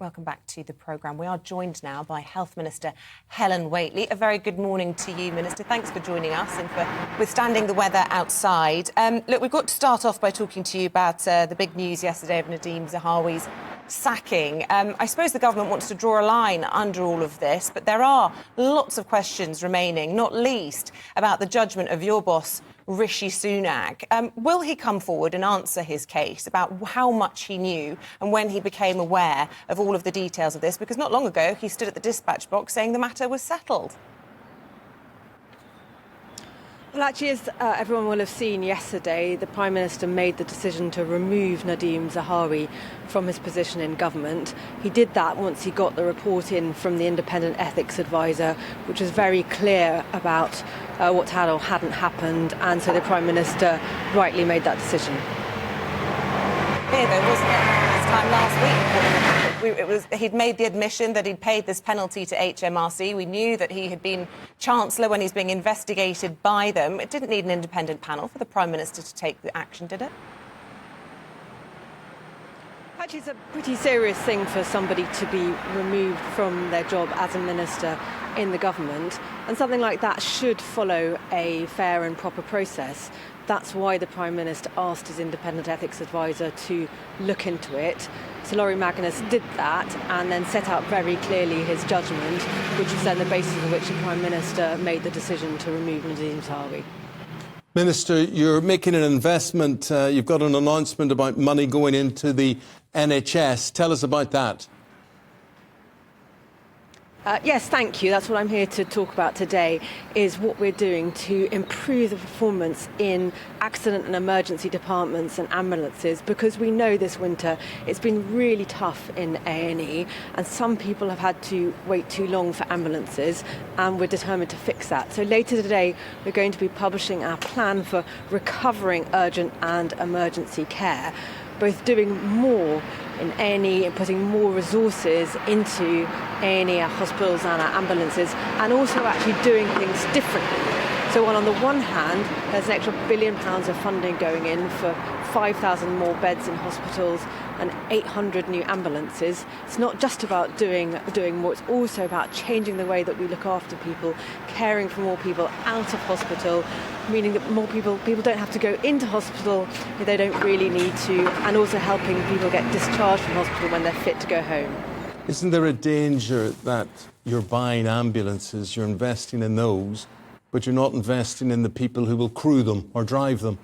Welcome back to the programme. We are joined now by Health Minister Helen Whatley. A very good morning to you, Minister. Thanks for joining us and for withstanding the weather outside. Look, we've got to start off by talking to you about the big news yesterday of Nadeem Zahawi's sacking. I suppose the government wants to draw a line under all of this, but there are lots of questions remaining, not least about the judgment of your boss, Rishi Sunak. Will he come forward and answer his case about how much he knew and when he became aware of all of the details of this? Because not long ago, he stood at the dispatch box saying the matter was settled. Well, actually, as everyone will have seen yesterday, the Prime Minister made the decision to remove Nadeem Zahawi from his position in government. He did that once he got the report in from the independent ethics advisor, which was very clear about what had or hadn't happened, and so the Prime Minister rightly made that decision. Here, though, wasn't it? This time last week, he'd made the admission that he'd paid this penalty to HMRC. We knew that he had been Chancellor when he's being investigated by them. It didn't need an independent panel for the Prime Minister to take the action, did it? Actually, it's a pretty serious thing for somebody to be removed from their job as a minister in the government, and something like that should follow a fair and proper process. That's why the Prime Minister asked his independent ethics advisor to look into it. Sir Laurie Magnus did that and then set out very clearly his judgment, which was then the basis on which the Prime Minister made the decision to remove Nadeem Zahawi. Minister, you're making an investment. You've got an announcement about money going into the NHS. Tell us about that. Yes, thank you. That's what I'm here to talk about today, is what we're doing to improve the performance in accident and emergency departments and ambulances, because we know this winter it's been really tough in A&E and some people have had to wait too long for ambulances, and we're determined to fix that. So later today we're going to be publishing our plan for recovering urgent and emergency care, both doing more in A&E and putting more resources into A&E, our hospitals and our ambulances, and also actually doing things differently. So while on the one hand, there's an extra £1 billion of funding going in for 5,000 more beds in hospitals and 800 new ambulances, it's not just about doing more, it's also about changing the way that we look after people, caring for more people out of hospital, meaning that more people don't have to go into hospital if they don't really need to, and also helping people get discharged from hospital when they're fit to go home. Isn't there a danger that you're buying ambulances, you're investing in those, but you're not investing in the people who will crew them or drive them?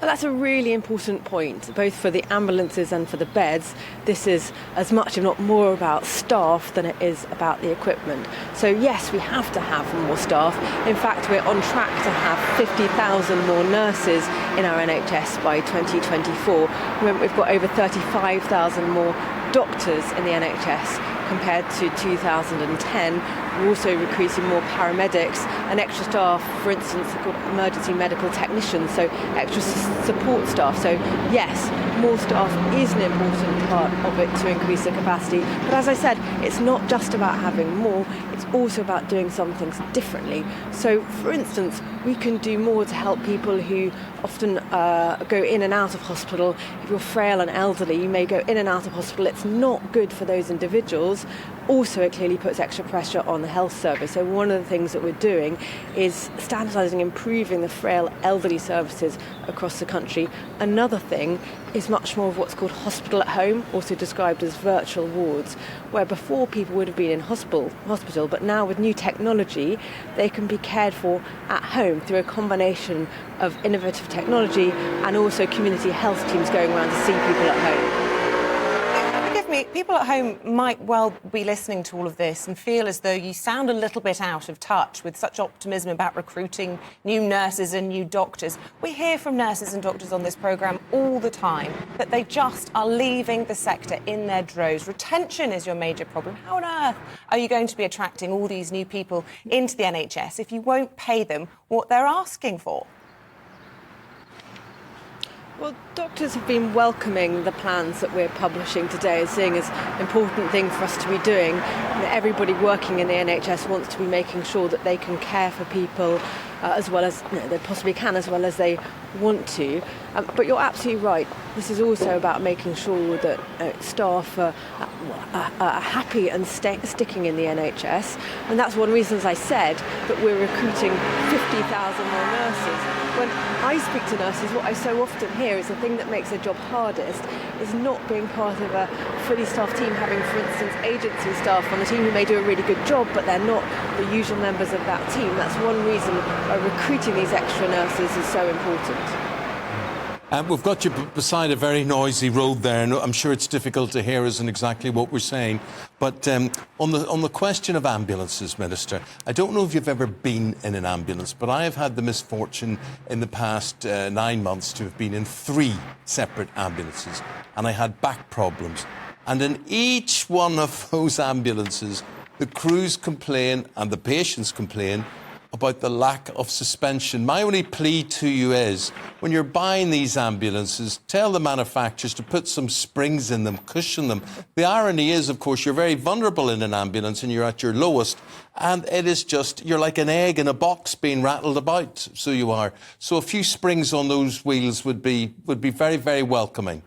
Well, that's a really important point, both for the ambulances and for the beds. This is as much, if not more, about staff than it is about the equipment. So yes, we have to have more staff. In fact, we're on track to have 50,000 more nurses in our NHS by 2024. Remember, we've got over 35,000 more doctors in the NHS compared to 2010. We're also recruiting more paramedics and extra staff, for instance, called emergency medical technicians, so extra support staff. So yes, more staff is an important part of it to increase the capacity. But as I said, it's not just about having more, it's also about doing some things differently. So for instance, we can do more to help people who often go in and out of hospital. If you're frail and elderly, you may go in and out of hospital. It's not good for those individuals. Also, it clearly puts extra pressure on the health service. So one of the things that we're doing is standardising, improving the frail elderly services across the country. Another thing is much more of what's called hospital at home, also described as virtual wards, where before people would have been in hospital, but now with new technology, they can be cared for at home through a combination of innovative technology and also community health teams going around to see people at home. People at home might well be listening to all of this and feel as though you sound a little bit out of touch with such optimism about recruiting new nurses and new doctors. We hear from nurses and doctors on this programme all the time that they just are leaving the sector in their droves. Retention is your major problem. How on earth are you going to be attracting all these new people into the NHS if you won't pay them what they're asking for? Well, doctors have been welcoming the plans that we're publishing today as seeing as an important thing for us to be doing. Everybody working in the NHS wants to be making sure that they can care for people as well as they possibly can, as well as they want to. But you're absolutely right. This is also about making sure that staff are happy and sticking in the NHS. And that's one reason, as I said, that we're recruiting 50,000 more nurses. When I speak to nurses, what I so often hear is the thing that makes their job hardest is not being part of a fully staffed team, having, for instance, agency staff on the team who may do a really good job, but they're not the usual members of that team. That's one reason why recruiting these extra nurses is so important. We've got you beside a very noisy road there, and I'm sure it's difficult to hear us and exactly what we're saying. But on the question of ambulances, Minister, I don't know if you've ever been in an ambulance, but I have had the misfortune in the past 9 months to have been in 3 separate ambulances, and I had back problems. And in each one of those ambulances, the crews complain and the patients complain about the lack of suspension. My only plea to you is, when you're buying these ambulances, tell the manufacturers to put some springs in them, cushion them. The irony is, of course, you're very vulnerable in an ambulance and you're at your lowest, and it is just, you're like an egg in a box being rattled about, so you are. So a few springs on those wheels would be very, very welcoming.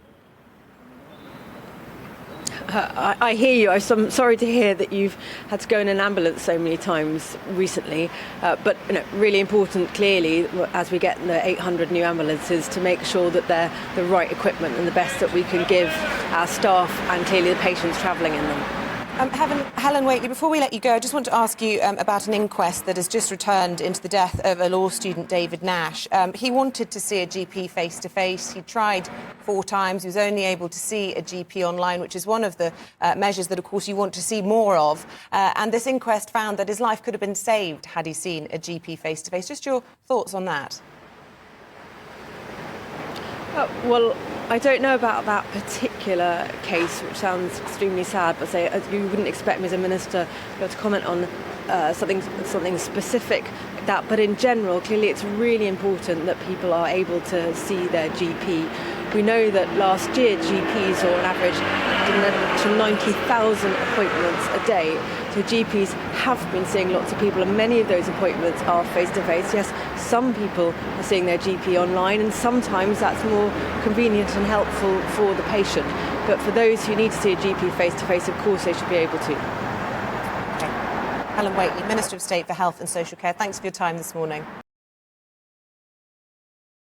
I hear you. I'm sorry to hear that you've had to go in an ambulance so many times recently. But really important, clearly, as we get the 800 new ambulances, to make sure that they're the right equipment and the best that we can give our staff and clearly the patients travelling in them. Helen Whatley, before we let you go, I just want to ask you about an inquest that has just returned into the death of a law student, David Nash. He wanted to see a GP face-to-face. He tried 4 times. He was only able to see a GP online, which is one of the measures that, of course, you want to see more of. And this inquest found that his life could have been saved had he seen a GP face-to-face. Just your thoughts on that? Well, I don't know about that particular case, which sounds extremely sad, but you wouldn't expect me as a minister to be able to comment on something specific like that. But in general, clearly it's really important that people are able to see their GP. We know that last year GPs saw on average to 90,000 appointments a day. So GPs have been seeing lots of people, and many of those appointments are face-to-face. Yes, some people are seeing their GP online, and sometimes that's more convenient and helpful for the patient. But for those who need to see a GP face-to-face, of course they should be able to. Okay. Helen Whatley, Minister of State for Health and Social Care, thanks for your time this morning.